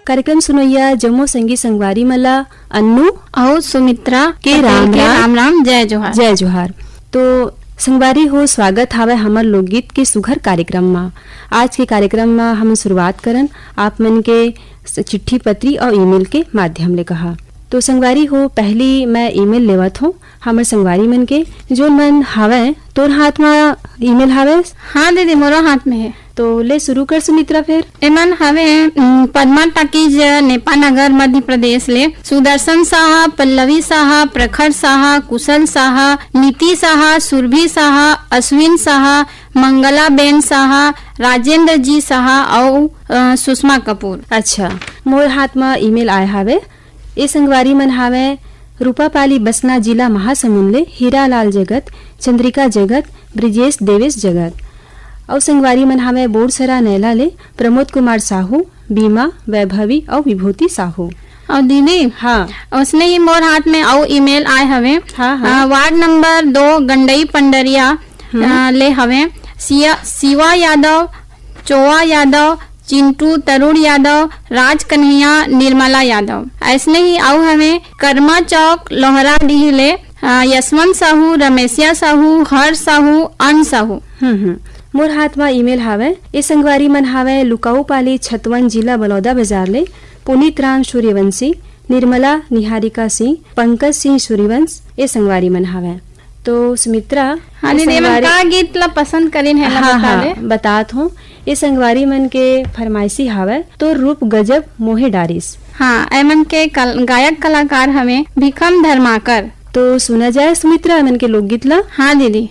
कार्यक्रम सुनैया जम्मो संगी संगवारी मला अन्नू और सुमित्रा के राम राम जय जोहार। जय जोहार। तो संगवारी हो, स्वागत हावे हमर लोकगीत के सुघर कार्यक्रम में। आज के कार्यक्रम में हम शुरुआत करन आप मन के चिट्ठी पत्री और ईमेल के माध्यम ले कहा। तो संगवारी हो, पहली मैं ईमेल लेवत हूँ हमर संगवारी मन के जो मन हावे। तोर हाथ में ईमेल हावे? हाँ दीदी, मोरो हाथ में है। तो ले शुरू कर सुमित्रा। फिर एमन हवे पद्मा टाकीज नेपानगर मध्य प्रदेश ले सुदर्शन साहा, पल्लवी साहा, प्रखर साहा, कुशल साहा, नीति साहा, सुरभि साहा, अश्विन साहा, मंगला बेन साहा, राजेंद्र जी साहा और सुषमा कपूर। अच्छा, मोर हाथ में ईमेल आए हावे। ए संगवारी मन हावे रूपापाली बसना जिला महासमुंद ले हीरालाल जगत, चंद्रिका जगत, ब्रिजेश देवेश जगत। और संगवारी मन हावे बोरसरा नैला ले प्रमोद कुमार साहू, बीमा, वैभवी और विभूति साहू। और दीदी हाँ, उसने ही मोर हाथ में और ईमेल आए हवे। हाँ। वार्ड नंबर 2 गंडई पंडरिया ले हवे शिवा यादव, चोआ यादव, चिंटू तरुण यादव, राज कन्हैया, निर्मला यादव। ऐसने ही आउ हमें कर्मा चौक लोहरा डीह ले यशवंत साहू, रमेशिया साहू, हर्ष साहू, अन साहू। मोर हाथ में ईमेल हावे। ए संगवारी मन हावे लुकाऊ पाली छतवन जिला बलौदा बाजार ले पुनीत राम सूर्यवंशी, निर्मला निहारिका सिंह, पंकज सिंह सूर्यवंश। ए संगवारी मन हावे। तो सुमित्रा, हाँ दीदी, मन का गीत ला पसंद करीन है ला बता दे। बतात हूँ। ये संगवारी मन के फरमाइशी हावे तो रूप गजब मोहे डारिस। हाँ, एमन के गायक कलाकार हमें भिखम धर्माकर। तो सुना जाए सुमित्रा मन के लोकगीत ला। हाँ दीदी।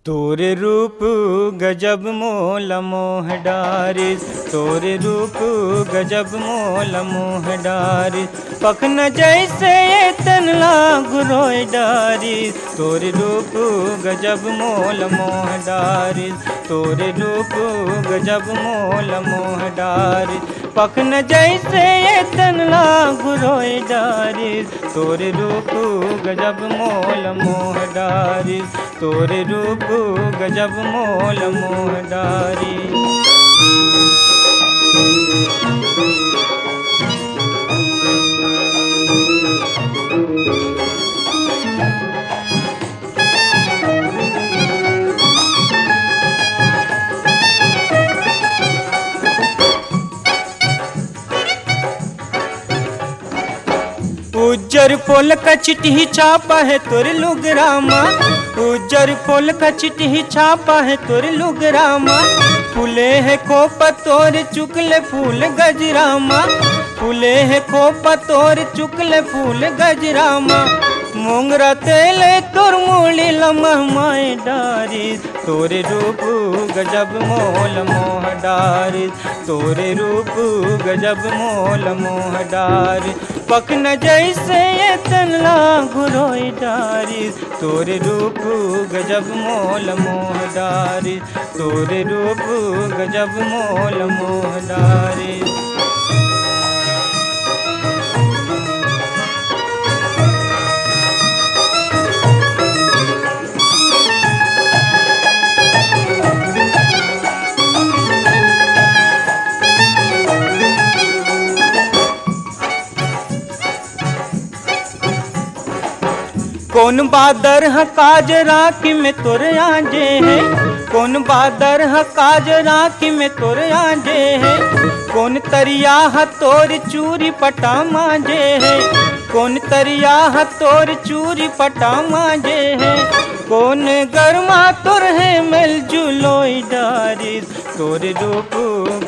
तोरे रूप गजब मोल मोह डारिस, तोरे रूप गजब मोल मोह डारिस, पखन जैसे तनला गुरोय डारिस, तोरे रूप गजब मोल मोह डारिस, तोरे रूप गजब मोल मोह डारिस, पखन जैसे तनला गुरोय डारिस, तोरे रूप गजब मोल मोह डारिस, तोरे रूप गजब मोल मोह डारिस। उज्जर पोल का चिट्ठी छापा है तोरे लुगरामा, उज्जर पोल का चिट्ठी छापा है तोरे लुगरामा, फूले है खोपा तोरे चुकले फूल गजरामा, फूले है खोपा तोरे चुकले फूल गजरामा, मोंगरा तेले तोर मूली लमहमाए डारिस, तोरे रूप गजब मोल मोह डारिस, तोरे रूप गजब मोल मोह डारिस, पखन जैसे तनला गुरोय डारिस, तोरे रूप गजब मोल मोह डारिस, तोरे रूप गजब मोल मोह डारिस। कौन बादर है काज राखी में तोर आजे है, कौन बादर है काज राखी में तोर आजे है, कौन तरिया है तोर चूरी पटा मांजे है, कौन तरिया है तोर चूरी पटा मांजे है, कौन गरमा तोर है मिल जुलोई डारिस, तोरे रूप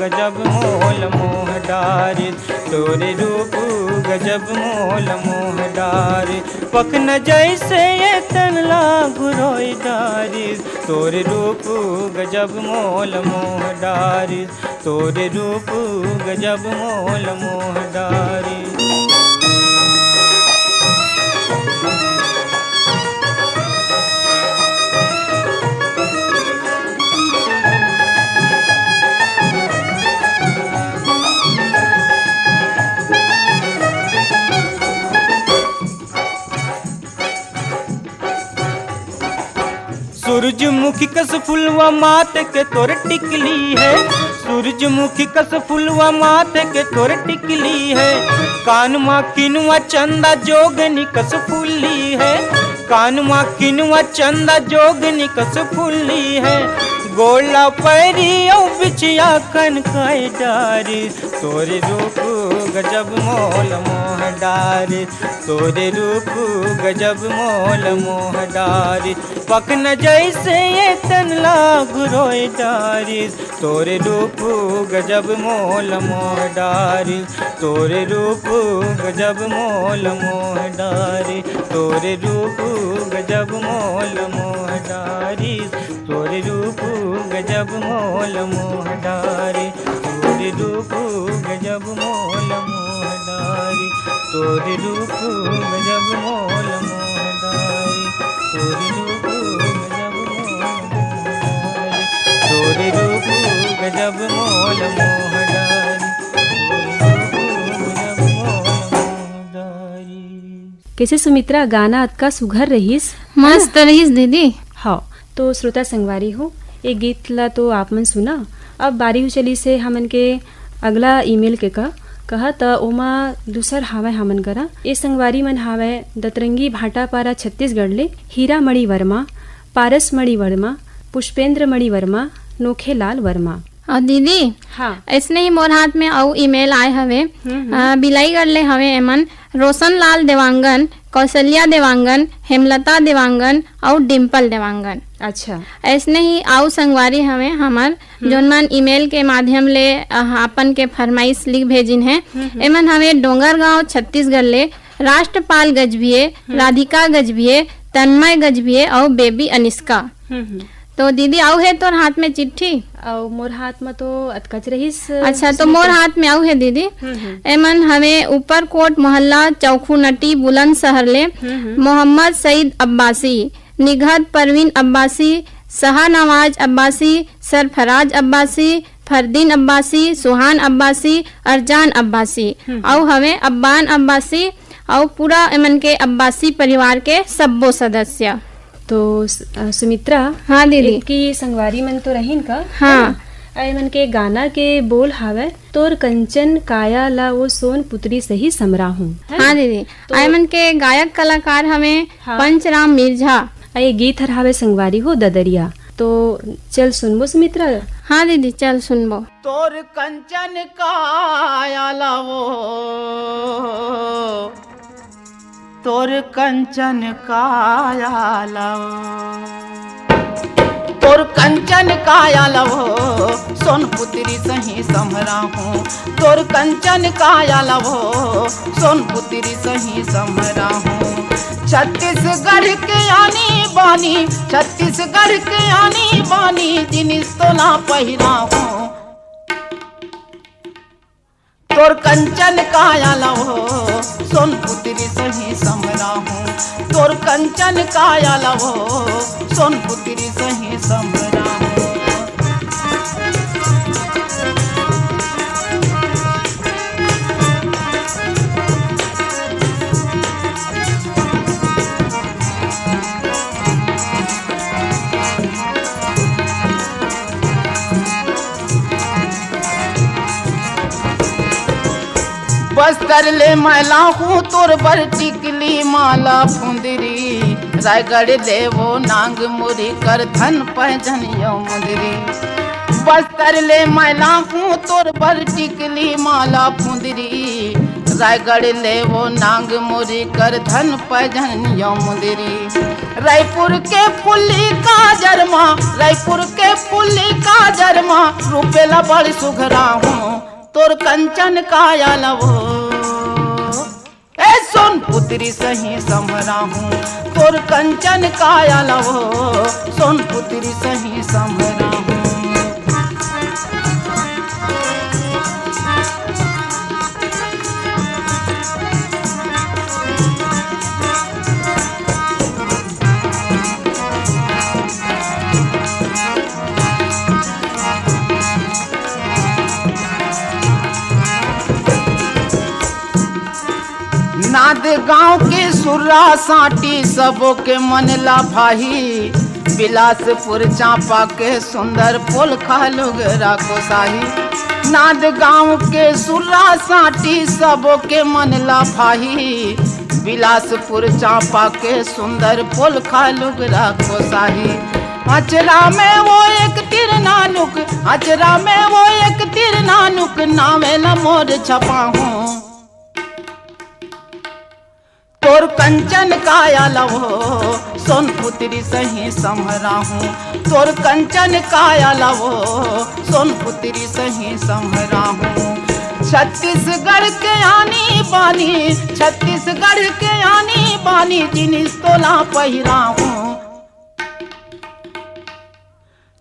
गजब मोल मोह डारिस तोरे रूप गजब मोल मोह डारिस पखन जैसे ये तन लागु रोई डारिस तोरे रूप गजब मोल मोह डारिस तोरे रूप गजब मोल मोह डारिस। सूरजमुखी कस फुलवा माथे के तोर टिकली है सूरजमुखी कस फुलवा माथे के तोर टिकली है कान माँ किनुआ चंदा जोगनी कस फुल्ली है कान माँ किनुआ चंदा जोगनी कस फुल्ली है गोला पैरी औ बिछिया कन काय डारी तोरे रूप गजब मोल मोह डारी तोरे रूप गजब मोल मोह डारी पखन जैसे ये तन लागु रोई डारी तोरे रूप गजब मोल मोह डारी तोरे रूप गजब मोल मोह डारी तोरे रूप गजब मोल मोह डारी तोरे रूप गजब मोल मोह डारी तोरे रूप गजब मोल मोह डारी तोरे रूप गजब मोल मोह डारी तोरे रूप गजब मोल मोह डारी तोरे रूप गजब मोल मोह डारी तोरे रूप गजब मोल मोह डारी। कैसे सुमित्रा गाना अतका सुघर रहीस मस्त रहीस दीदी। हाँ तो श्रोता संगवारी हो ये गीत ला तो आप मन सुना अब बारी हो चली से हमन के अगला ईमेल के कहा त ओमा दूसर हावय हमन करा ये संगवारी मन हावय दतरंगी भाटापारा छत्तीसगढ़ ले हीरा मणि वर्मा पारस मणि वर्मा पुष्पेंद्र मणि वर्मा नोखेलाल वर्मा। और दीदी हाँ ऐसने ही मोर हाथ में अउ ईमेल आए हवे बिलाईगढ़ ले हवे एमन रोशन लाल देवांगन कौशल्या देवांगन हेमलता देवांगन और डिम्पल देवांगन। अच्छा ऐसने ही आउ संगवारी हवे हमर जोन मन ईमेल के माध्यम ले अपन के फरमाइश लिख भेजिन है एमन हवे डोंगरगांव छत्तीसगढ़ ले राष्ट्रपाल गजभिये राधिका गजभिये तन्मय गजभिये और बेबी अनिष्का। तो दीदी आउ है तोर हाथ में चिट्ठी और मोर हाथ में तो अतकच रहीस। अच्छा तो मोर हाथ में आउ है दीदी एमन हमें ऊपरकोट मोहल्ला चौखू नटी बुलंदशहर ले मोहम्मद सईद अब्बासी निघत परवीन अब्बासी शाहनवाज अब्बासी सरफराज अब्बासी फरदीन अब्बासी सुहान अब्बासी अरजान अब्बासी और हमें अब्बान अब्बासी और पूरा एमन के अब्बासी परिवार के सब्बो सदस्य। तो सुमित्रा हाँ दीदी की संगवारी मन तो रहीन का हाँ मन के गाना के बोल हावे तोर कंचन काया ला वो सोन पुत्री सही समरा हूँ। हाँ दीदी तो आयमन के गायक कलाकार हमें पंचराम मिर्झा ये गीत हर हावे संगवारी हो ददरिया। तो चल सुनबो सुमित्रा। हाँ दीदी चल सुनबो। तोर कंचन काया ला वो तोर कंचन काया लव तोर कंचन काया लव सोन पुत्री सही समरा हूँ तोर कंचन काया लव सोन पुत्री सही समरा हूँ छत्तीसगढ़ के आनी बानी छत्तीसगढ़ के आनी बानी जिनिस तो ना पहिरा हूँ तोर कंचन काया लवो सोन पुत्री सही समरा हूँ तोर कंचन काया लवो सोन पुत्री सही समरा हूँ। बस्तर ले मैला हूँ तोर बर टिकली माला फुंदरी रायगढ़ देवो नांग मुरी कर धन पहजनियो मुंदरी बस्तर ले मैला हूँ तोर बर टिकली माला फुंदरी रायगढ़ लेवो नांग मुरी कर धन पहजनियो मुंदरी रायपुर के फुल्ली का जरमा, रायपुर के फुल्ली का जरमा, रूपेला बड़ सुघरा हूँ तोर कंचन काया लवो। ए सोन पुत्री सही समरा हूँ तोर कंचन काया लवो, सोन पुत्री सही समरा हूँ। नाद गांव के सुर्रा साटी सबों के मन ला भाई, बिलासपुर चांपा के सुंदर पुल खालुगरा को साही। नाद गांव के सुर्रा साटी सबों के मन ला भाई, बिलासपुर चांपा के सुंदर पुल खालुगरा को साही। अचरा में वो एक तिर नानुक, अचरा में वो एक तिर नानुक, नामे न मोर छपा हूँ तोर कंचन काया लवो, सोन पुत्री सही समरा हूँ तोर कंचन काया लवो, सोन पुत्री सही समरा हूँ। छत्तीसगढ़ के आनी बानी, छत्तीसगढ़ के आनी बानी, जिनिस तोला पहिरा हूँ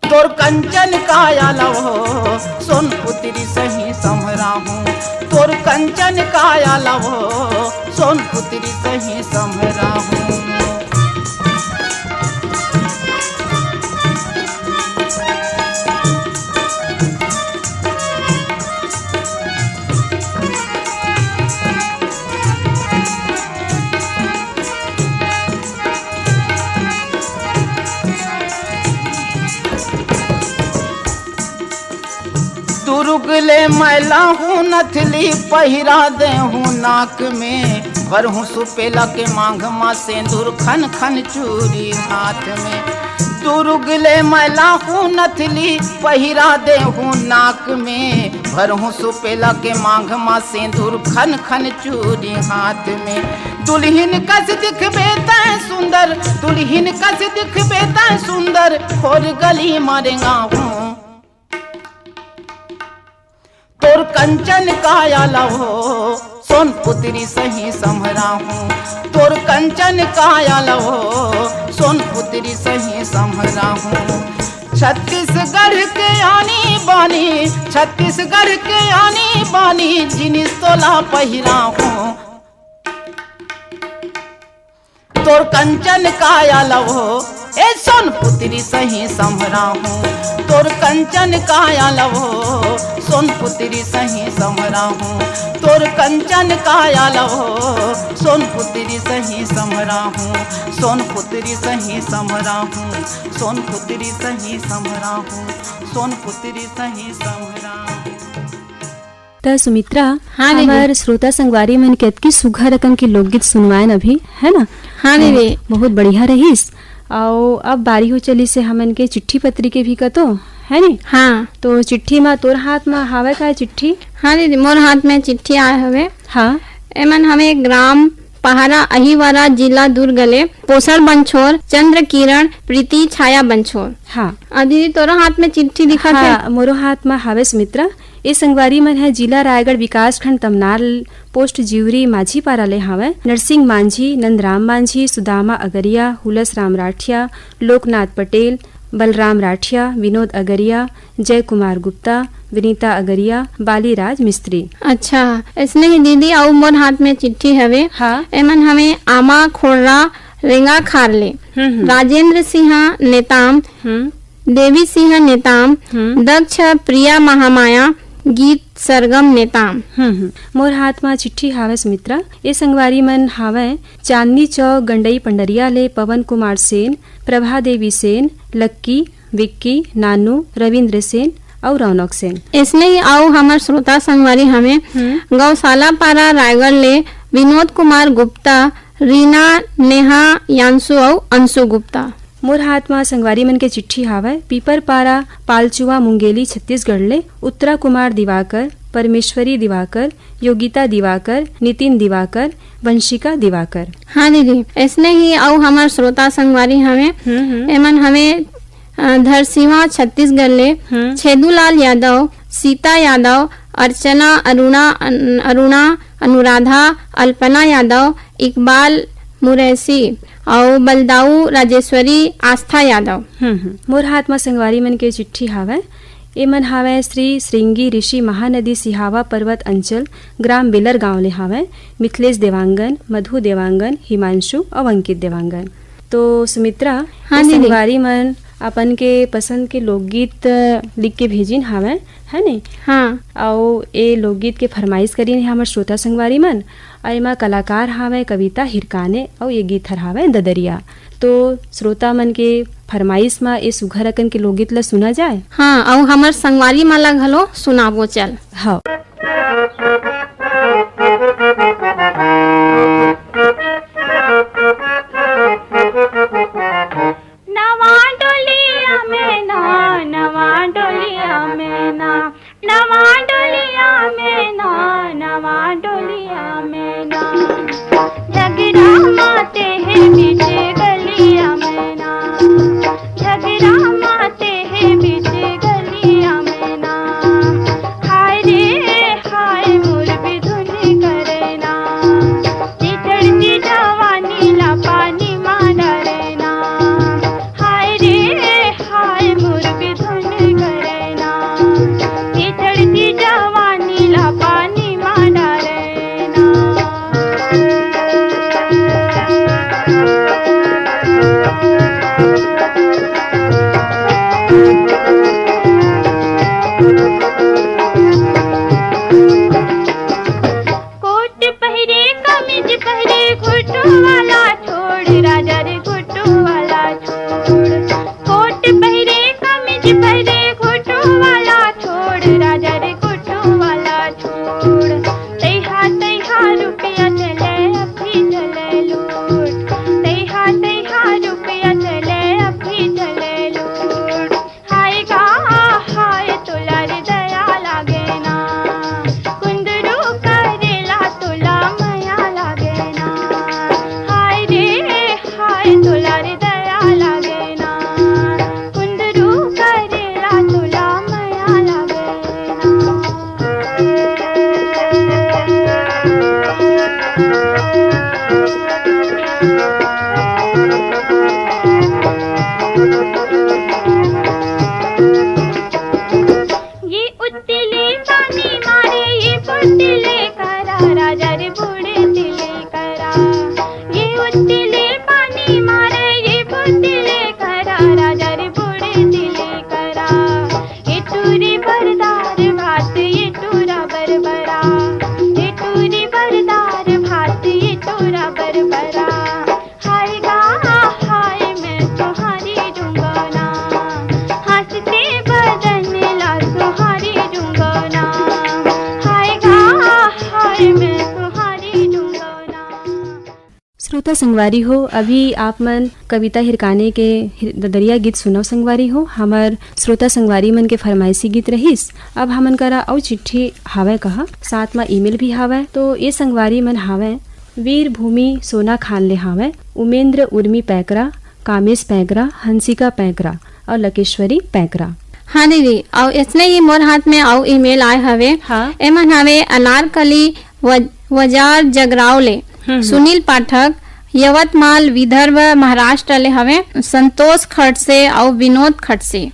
तोर कंचन काया लवो, सोन पुत्री सही समरा हूँ तोर कंचन काया लवो, सोन पुत्री सही समरा हूँ। तुरुगले मैला हूँ नथली पहिरा दे हूँ नाक में, भर हूँ सुपेला के मांग माँ सेंदूर खन खन चूरी हाथ में। तुरुगले मैला हूँ नथली पहिरा दे हूँ नाक में, भर हूँ सुपेला के मांग माँ सेंदूर खन खन चूरी हाथ में। दुल्हिन कस दिखबे तै सुंदर, दुल्हिन कस दिखबे तै सुंदर, खोर गली मारेगा हूँ तोर कंचन काया लवो, सोन पुत्री सही समरा हूँ तोर कंचन काया लवो, सोन पुत्री सही समरा हूँ। छत्तीसगढ़ के आनी बानी, छत्तीसगढ़ के आनी बानी, जिनिस तोला पहिरा हूँ तोर कंचन काया लवो, ए सोन पुत्री सही समरा हूँ तोर कंचन काया लवो, सोन पुत्री सही समरा हूँ तोर कंचन काया लवो, सोन पुत्री सही समरा हूँ, सोन पुत्री सही समरा हूँ, सोन पुत्री सही समरा हूँ, सोन पुत्री सही समरा हूँ। त सुमित्रा, हाँ दीदी। हमार श्रोता संगवारी मन के की सुघर रकम की लोकगीत सुनवाएन अभी, है ना? हाँ दीदी। बहुत बढ़िया रहीस। और अब बारी हो चली से हमन के चिट्ठी पत्री के भी कतो, है नी? हाँ तो चिट्ठी में तोर हाथ में हावे का चिट्ठी? हाँ दीदी, मोर हाथ में चिट्ठी आए हवे। हाँ। एमन हमें ग्राम पहाड़ा अहिवारा जिला दुर्गले पोषण बंछोर चंद्र किरण प्रीति छाया बंछोर। हाँ। दीदी तोरा हाथ में चिट्ठी दिखा हाँ, मोरो हाथ में हावे सुमित्रा। ये संगवारी मन है जिला रायगढ़ विकास खंड तमनार पोस्ट जिवरी माझी पारा ले हावे। नरसिंह मांझी, नंदराम मांझी, सुदामा अगरिया, हुलस राम राठिया, लोकनाथ पटेल, बलराम राठिया, विनोद अगरिया, जय कुमार गुप्ता, विनीता अगरिया, बालीराज मिस्त्री। अच्छा, इसने ही दीदी और मोर हाथ में चिट्ठी हवे। हाँ। एमन हमें आमा खोड़रा रेंगा खारले, राजेंद्र सिंह नेताम, देवी सिंह नेताम, दक्ष प्रिया महामाया, गीत सरगम नेताम। मोर हाथ में चिट्ठी हावे सुमित्रा। ये संगवारी मन हावे चांदनी चौक गंडई पंडरिया ले पवन कुमार सेन, प्रभा देवी सेन, लक्की, विक्की, नानू, रविंद्र सेन और रौनक सेन। इसने ही आओ हमार श्रोता संगवारी हमें गौशाला पारा रायगढ़ ले विनोद कुमार गुप्ता, रीना, नेहा, यांशु और अंशु गुप्ता। मोर हाथ में संगवारी मन के चिट्ठी हावे पीपर पारा पालचुआ मुंगेली छत्तीसगढ़ ले उत्तरा कुमार दिवाकर, परमेश्वरी दिवाकर, योगिता दिवाकर, नितिन दिवाकर, वंशिका दिवाकर। हाँ दीदी, ऐसने ही और हमार श्रोता संगवारी हमें एमन हमें धरसीवा छत्तीसगढ़ ले छेदूलाल यादव, सीता यादव, अर्चना, अरुणा, अनुराधा, अल्पना यादव, इकबाल मुरैसी और बलदाऊ राजेश्वरी, आस्था यादव। मोर हाथ में संगवारी मन के चिट्ठी हावय। एमन हावय श्री श्रृंगी ऋषि महानदी सिहावा पर्वत अंचल, ग्राम बेलर गांव ले हावय। मिथिलेश देवांगन, मधु देवांगन, हिमांशु और अंकित देवांगन। तो सुमित्रा, हाँ दीदी। संगवारी मन अपन के पसंद के लोकगीत लिख के भेजिन हावय, है ने? हाँ, और ये लोकगीत के फरमाइश करीन है हमार श्रोता संगवारी मन। और एमा कलाकार हावय कविता हिरकाने और ये गीत हर हावय ददरिया। तो श्रोता मन के फरमाइश में ये सुघर अकन के लोकगीत ला सुना जाए। हाँ, और हमार संगवारी माला घलो सुनाबो चल। हाँ। नवा डोलिया में ना, नवा डोलिया में ना, नवा डोलिया में ना, नवा डोलिया में ना, झगड़ा माते हैं बीच गलिया में ना, झगड़ा माते हैं बीच गलिया में ना, हाय रे हाय मोर बिधुन करे ना, चढ़ती जवानी ला पानी मार डरे ना, हाय रे हाय मोर बिधुन करे ना, चढ़ती जवानी ला पानी मार डरे ना। कोट पहरे कमीज पहरे घुटू वाला छोड़ राजा रे घुटू वाला छोड़, कोट पहरे कमीज पहरे घुटू वाला छोड़ राजा रे घुटू वाला छोड़, तैहा तैहा रुपया चले अभी चले लूट, तैहा तैहा रुपया चले अभी चले लूट, हाय गा हाय तुला रे दया लागे ना, कुंदरू करेला तुला मया लागे ना, हाय रे हाय तुला रे दया लागे ना, कुंदरू करेला तुला मया लागे ना। ये उतले पानी मारे ये बुढ़ले करा राजा रे बुढ़ले करा, ये उतले पानी मारे ये बुढ़ले करा राजा रे बुढ़ले करा, ये टूरी बरदार भात ये टूरा बरबरा, ये टूरी बरदार भात ये टूरा बरबरा, हाय गा हाय मैं तुम्हारी डूंगना, हंसते बदन ला तुम्हारी डूंगना, हाय गा हाय मैं तुम्हारी डूंगना। श्रोता संगवारी हो, अभी आप मन कविता हिरकाने के ददरिया गीत सुनव संगवारी हो। हमार श्रोता संगवारी मन के फरमाइशी गीत रहीस। अब हमन करा और चिट्ठी हावय कहा, साथ में ईमेल भी हावय। तो ये संगवारी मन हावय वीर भूमि सोना खान ले हावय, उमेंद्र उर्मी पैकरा, कामेश पैकरा, हंसिका पैकरा और लकेश्वरी पैकरा। हाँ दीदी, और इसने ही मोर हाथ में और ईमेल आए हवे। हाँ। एमन हवे अनारकली वजार जगरावले, सुनील पाठक, यवतमाल विदर्भ महाराष्ट्र ले हवे, संतोष खड़से और विनोद खड़से।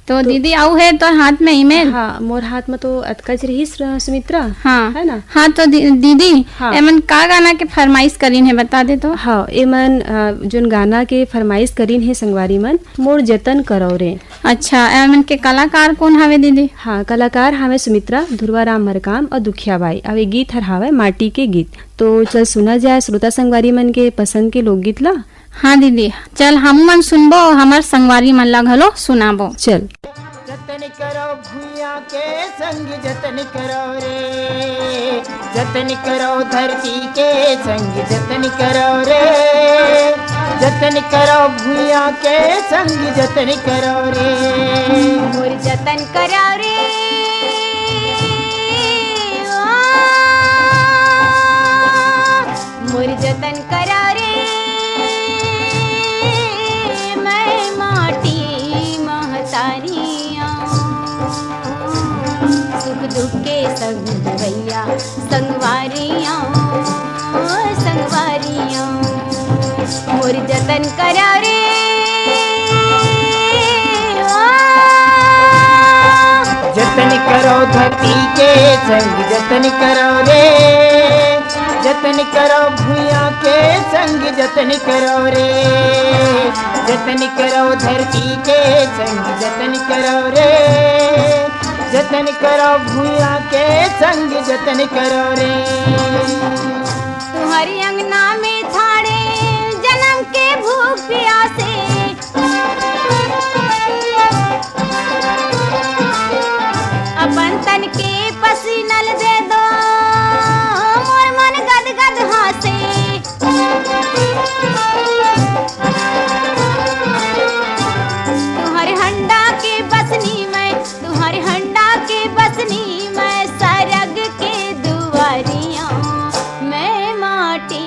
तो दीदी आऊ है तो हाथ में ईमेल। हाँ, मोर हाथ में तो अतकज रही सुमित्रा। हाँ है ना? हाँ, तो दीदी हाँ। एमन का गाना के फरमाइश करीन है बता दे तो। हाँ, एमन जोन गाना के फरमाइश करीन है संगवारी मन, मोर जतन करो रे। अच्छा, एमन के कलाकार कौन हवे दीदी? हाँ, कलाकार हमें सुमित्रा, ध्रुवाराम मरकाम और दुखियाबाई। अब ये गीत हर हावे माटी के गीत। तो चल सुना जाए श्रोता संगवारी मन के पसंद के लोकगीत ला। हाँ दीदी, चल हम मन सुनबो, हमार संगवारी मन ला घलो सुनाबो। चल। जतन करो भूया के संग जतन करो रे, जतन करो धरती के संग जतन करो रे, जतन करो भूया के संग जतन करो रे, मोर जतन करो रे, मोर जतन करा रे मैं माटी महतारियाँ सुख दुख के संग भैया संगवारियाँ संगवारियाँ मोर जतन करा रे जतन करो धरती के संग जतन करो रे जतन करो भूया के संग जतन करो रे जतन करो धरती के संग जतन करो रे जतन करो भूया के संग जतन करो रे तुम्हारी अंगना में थाड़े जन्म के भूख प्यासे अपन तन के पसीनल दे दो मोर मन गद गद हासे तुम्हारे हंडा के बसनी मैं तुम्हारे हंडा के बसनी मैं सरग के दुआरियाँ मैं माटी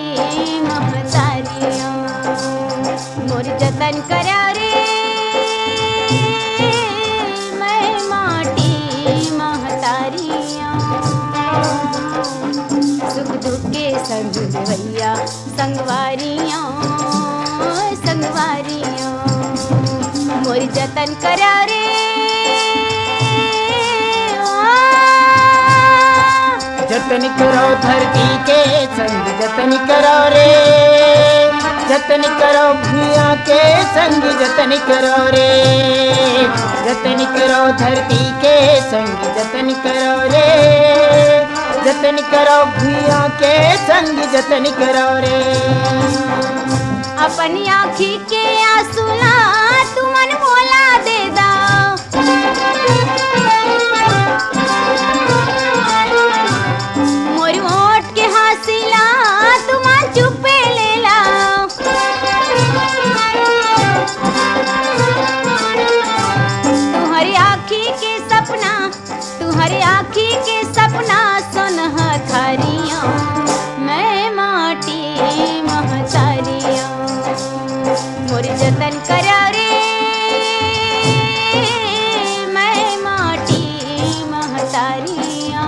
महतारियाँ मोर जतन करा रे मैं माटी महतारियाँ सुख दुख के संग भैया संगवारियाँ संगवारियाँ मोर जतन करा रे जतन करो धरती के संग जतन करो रे जतन करो भूया के संग जतन करो रे जतन करो धरती के संग जतन करो रे जतन करो भूया के संग जतन करो रे अपनी आँखी के आंसुला तू मन मोला दे दा मोर ओठ के हासिला तू मन चुपे ले ला तुम्हारी आँखी के सपना तुम्हारी आँखी के सपना सुन हथारियाँ मैं माटी महतारियाँ मोर जतन करा रे मैं माटी महतारियाँ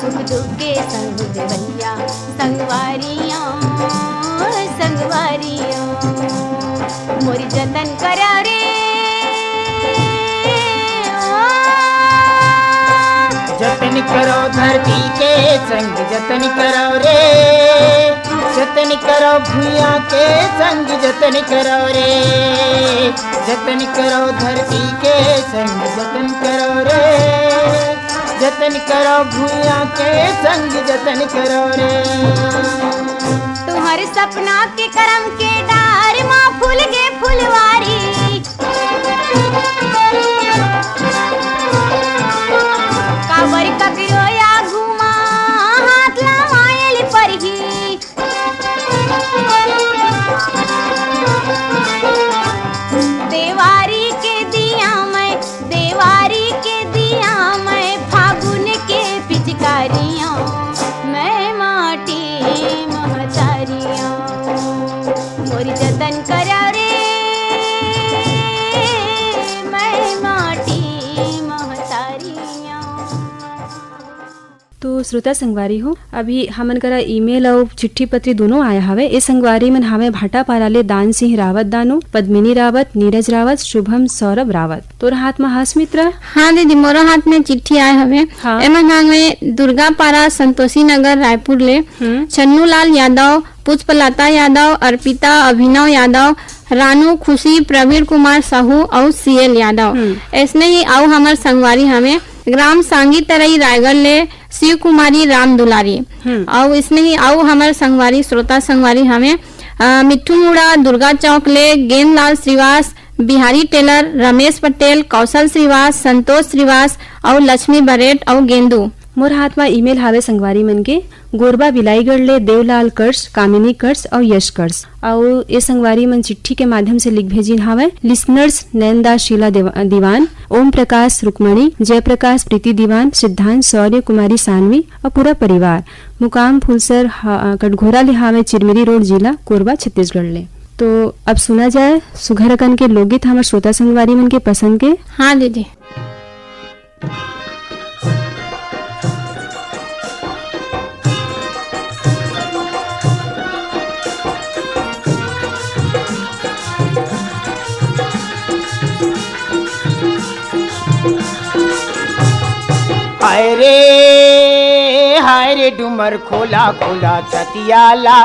सुख दुख के संग भैया संगवारियाँ संगवारियाँ मोर जतन करा रे जतन करो धरती के संग जतन करो रे जतन करो भूया के संग जतन करो रे जतन करो धरती के संग जतन करो रे जतन करो भूया के संग जतन करो रे तुम्हारे सपना के करम के डार माँ फूल गे फुलवारी काबर ककरो या घुमा हाथ लमायल परही देवारी के दिया मैं फागुन के पिचकारियाँ मैं माटी महतारियाँ मोर जतन करा रे मैं माटी महतारियाँ। तो श्रोता संगवारी हो अभी हमन करा ईमेल और चिट्ठी पत्री दोनों आया हवे। ए संगवारी मन हवे भाटापारा ले दान सिंह रावत दानो, पद्मिनी रावत, नीरज रावत, शुभम सौरभ रावत। तोर हाथ में हास मित्र? हाँ दीदी, मोरो हाथ में चिट्ठी आए हवे। हाँ। एमा हमें दुर्गापारा संतोषी नगर रायपुर ले छन्नू लाल यादव, पुष्पलता यादव, अर्पिता अभिनव यादव, रानू खुशी, प्रवीण कुमार साहू और सीएल यादव। ऐसने ही आओ हमार संगवारी हमें ग्राम सांगी तरई रायगढ़ ले शिव कुमारी राम दुलारी। और इसमें ही आओ हमारे संगवारी श्रोता संगवारी हमें मिट्ठू मुड़ा दुर्गा चौक ले गेंदलाल श्रीवास, बिहारी टेलर, रमेश पटेल, कौशल श्रीवास, संतोष श्रीवास और लक्ष्मी बरेट और गेंदू। मोर हाथ में ईमेल हावे संगवारी मन के गोरबा बिलाईगढ़ ले देवलाल कर्स, कामिनी कर्स और यश कर्स। और ये संगवारी मन चिट्ठी के माध्यम से लिख भेजिन हावे। लिसनर्स नैनदास शीला दीवान, ओम प्रकाश रुक्मणी, जयप्रकाश प्रीति दीवान, सिद्धांत शौर्य कुमारी सानवी और पूरा परिवार। मुकाम फुलसर कटघोरा ले हावे, चिरमिरी रोड, जिला कोरबा, छत्तीसगढ़ ले। तो अब सुना जाए सुघरकन के लोकगीत हमारे श्रोता संगवारी मन के पसंद के। हाँ दीदी। हाय रे डुमर खोला खोला छतियाला,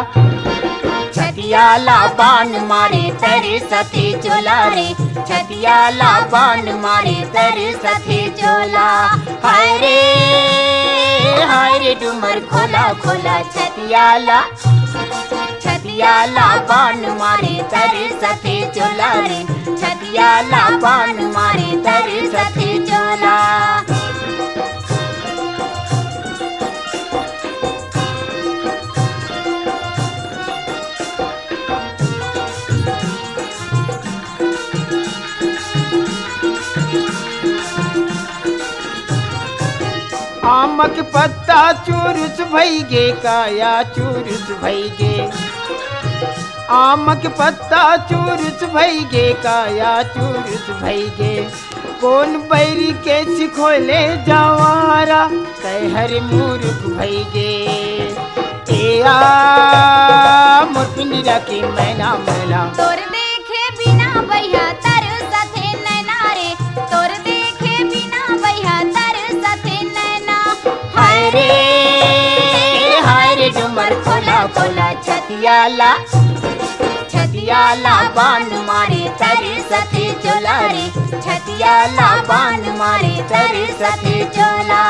छतियाला बान मारे तेरे सथे चोला रे, छतियाला बान मारे तेरे सथे चोला। हाय रे डुमर खोला खोला छतियाला, छतियाला बान मारे तेरे सथे चोला रे, छतियाला बान मारे तेरे सथे चोला। आमक पत्ता चूरुस भई गे, काया चूरुस भई गे। आमक पत्ता चूरुस भई गे, काया चूरुस भई गे। कौन बैरी के सिखोले जवारा, कह हर मूर्ख भई गे। ए मोर पिंजरा की मैना मैना, तोर देखे बिना भैया तर सथे नैना रे, तोर देखे बिना भैया तर सथे नैना। हाय रे डुमर खोला खोला छतियाला, छतियाला बान मारे तेरे सथे चोला रे, छतियाला बान मारे तेरे सथे चोला।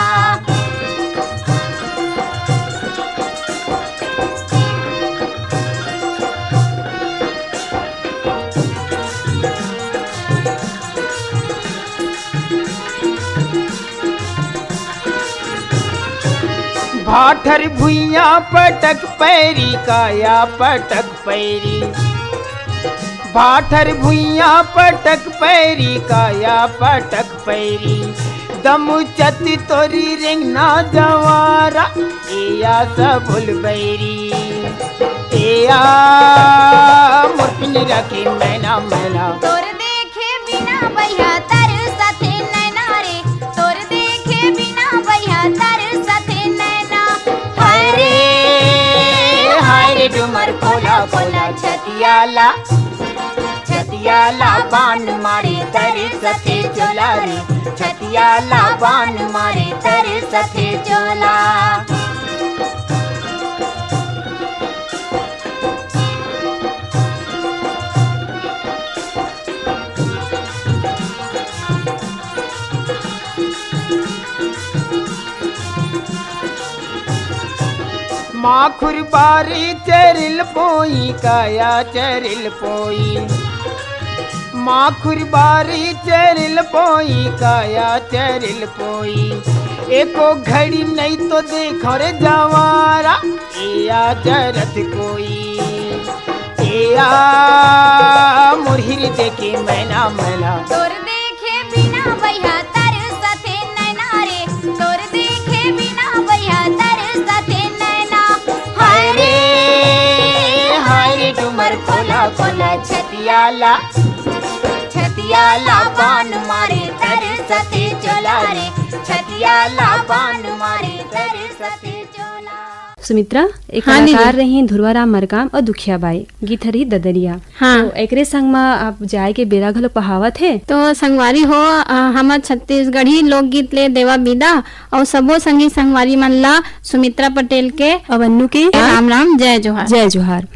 भाठर भुइया पटक पैरी, काया पटक पैरी। भाठर भुइया पटक पैरी, काया पटक पैरी। दमु चति तोरी रिंगना जवारा, एया सबुल बैरी। एया मोर पिंजरा की मैना मैना, तोर देखे बिना भैया तर सथे नैना रे, तोर देखे बिना भैया तर सथे नैना। हाय रे डुमर खोला खोला छतियाला, छतियाला बान मारे तेरे सथे चोला रे, छतियाला बान मारे तेरे सथे चोला। माखुर बारी चरिल पोई, काया चरिल पोई। माखुर बारी चरिल पोई, काया चरिल पोई। एको घड़ी नहीं तो देखो रे जवारा, एया जरत कोई। एया मोर हृदय की मैना मैना, तोर देखे बिना भैया तर सथे नैना रे, तोर देखे बिना भैया तर सथे नैना। हाय रे डुमर खोला खोला छतियाला, छतियाला बान मारे तेरे सथे चोला रे, छतियाला बान मारे तेरे सथे चोला। सुमित्रा एक हाँ कलाकार रही ध्रुवाराम मरकाम और दुखियाबाई, गीत हरी ददरिया। हाँ। तो एकरे संग में आप जाए के बेरा घलो पहावत है। तो संगवारी हो हमर छत्तीसगढ़ी लोकगीत ले देवा विदा और सबो संगी संगवारी मन ला सुमित्रा पटेल के और अन्नू के राम राम, जय जोहार। जय जोहार।